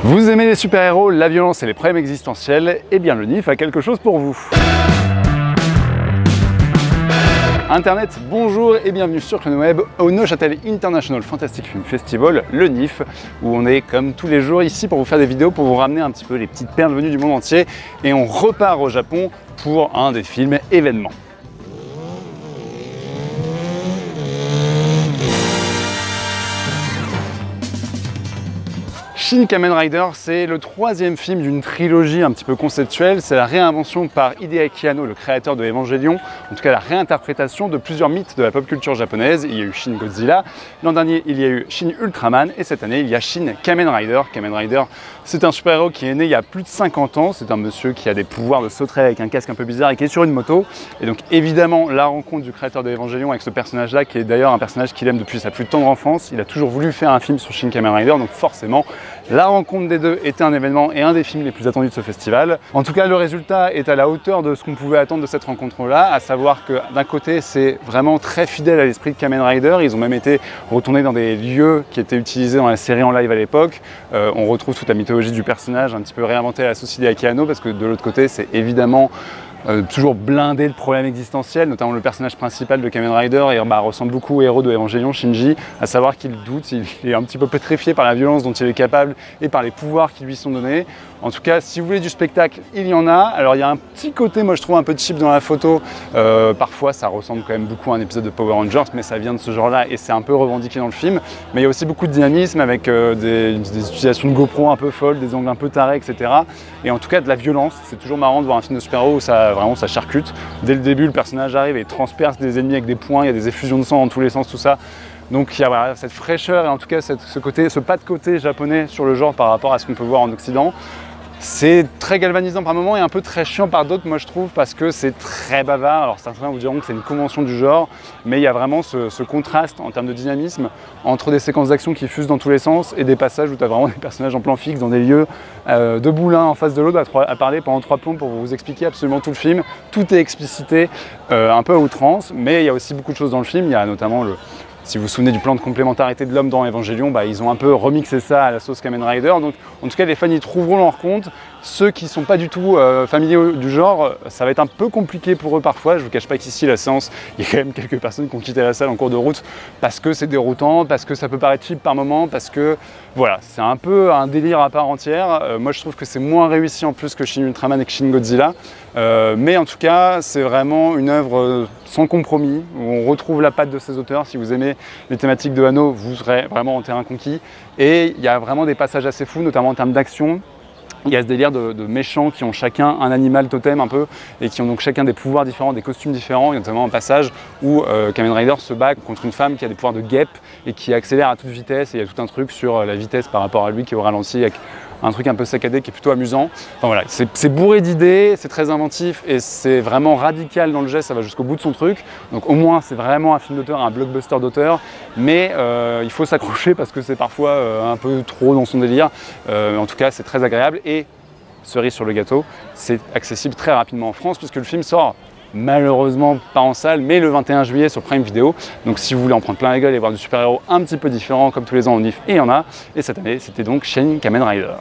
Vous aimez les super-héros, la violence et les problèmes existentiels? Eh bien le NIF a quelque chose pour vous. Internet, bonjour et bienvenue sur ClonWeb au Neuchâtel International Fantastic Film Festival, le NIF, où on est comme tous les jours ici pour vous faire des vidéos, pour vous ramener un petit peu les petites perles venues du monde entier. Et on repart au Japon pour un des films événements. Shin Kamen Rider, c'est le troisième film d'une trilogie un petit peu conceptuelle. C'est la réinvention par Hideaki Anno, le créateur de Evangelion, en tout cas la réinterprétation de plusieurs mythes de la pop culture japonaise. Il y a eu Shin Godzilla, l'an dernier il y a eu Shin Ultraman et cette année il y a Shin Kamen Rider. Kamen Rider, c'est un super-héros qui est né il y a plus de 50 ans. C'est un monsieur qui a des pouvoirs de sauterelle avec un casque un peu bizarre et qui est sur une moto. Et donc évidemment la rencontre du créateur de Evangelion avec ce personnage-là, qui est d'ailleurs un personnage qu'il aime depuis sa plus tendre enfance. Il a toujours voulu faire un film sur Shin Kamen Rider, donc forcément la rencontre des deux était un événement et un des films les plus attendus de ce festival. En tout cas, le résultat est à la hauteur de ce qu'on pouvait attendre de cette rencontre-là, à savoir que d'un côté, c'est vraiment très fidèle à l'esprit de Kamen Rider. Ils ont même été retournés dans des lieux qui étaient utilisés dans la série en live à l'époque. On retrouve toute la mythologie du personnage, un petit peu réinventée à la sauce Hideaki Anno, parce que de l'autre côté, c'est évidemment toujours blindé de problèmes existentiels, notamment le personnage principal de Kamen Rider ressemble beaucoup au héros de Evangelion, Shinji, à savoir qu'il doute, il est un petit peu pétrifié par la violence dont il est capable et par les pouvoirs qui lui sont donnés. En tout cas, si vous voulez du spectacle, il y en a. Alors il y a un petit côté, moi je trouve un peu cheap dans la photo, parfois ça ressemble quand même beaucoup à un épisode de Power Rangers, mais ça vient de ce genre-là et c'est un peu revendiqué dans le film. Mais il y a aussi beaucoup de dynamisme avec des utilisations de GoPro un peu folles, des angles un peu tarés, etc. Et en tout cas de la violence. C'est toujours marrant de voir un film de super-héros où ça charcute. Dès le début, le personnage arrive et transperce des ennemis avec des poings, il y a des effusions de sang dans tous les sens, tout ça. Donc il y a cette fraîcheur et en tout cas ce pas de côté japonais sur le genre par rapport à ce qu'on peut voir en Occident. C'est très galvanisant par moments et un peu très chiant par d'autres, moi je trouve, parce que c'est très bavard. Alors certains vous diront que c'est une convention du genre, mais il y a vraiment ce contraste en termes de dynamisme entre des séquences d'action qui fusent dans tous les sens et des passages où tu as vraiment des personnages en plan fixe dans des lieux debout l'un en face de l'autre à parler pendant 3 plombs pour vous expliquer absolument tout le film. Tout est explicité un peu à outrance, mais il y a aussi beaucoup de choses dans le film. Il y a notamment si vous vous souvenez du plan de complémentarité de l'homme dans Evangelion, ils ont un peu remixé ça à la sauce Kamen Rider. Donc en tout cas les fans y trouveront leur compte. Ceux qui ne sont pas du tout familiers du genre, ça va être un peu compliqué pour eux parfois. Je ne vous cache pas qu'ici la séance, il y a quand même quelques personnes qui ont quitté la salle en cours de route parce que c'est déroutant, parce que ça peut paraître cheap par moment, parce que voilà, c'est un peu un délire à part entière. Moi je trouve que c'est moins réussi en plus que Shin Ultraman et que Shin Godzilla. Mais en tout cas, c'est vraiment une œuvre sans compromis, où on retrouve la patte de ses auteurs. Si vous aimez les thématiques de Anno, vous serez vraiment en terrain conquis. Et il y a vraiment des passages assez fous, notamment en termes d'action. Il y a ce délire de méchants qui ont chacun un animal totem un peu et qui ont donc chacun des pouvoirs différents, des costumes différents. Il y a notamment un passage où Kamen Rider se bat contre une femme qui a des pouvoirs de guêpe et qui accélère à toute vitesse. Et il y a tout un truc sur la vitesse par rapport à lui qui est au ralenti avec un truc un peu saccadé qui est plutôt amusant. Enfin voilà, c'est bourré d'idées, c'est très inventif et c'est vraiment radical dans le geste, ça va jusqu'au bout de son truc. Donc au moins c'est vraiment un film d'auteur, un blockbuster d'auteur, mais il faut s'accrocher parce que c'est parfois un peu trop dans son délire. En tout cas c'est très agréable et cerise sur le gâteau, c'est accessible très rapidement en France puisque le film sort malheureusement pas en salle, mais le 21 juillet sur Prime Video. Donc si vous voulez en prendre plein la gueule et voir du super-héros un petit peu différent comme tous les ans au NIF, et il y en a. Et cette année, c'était donc Shin Kamen Rider.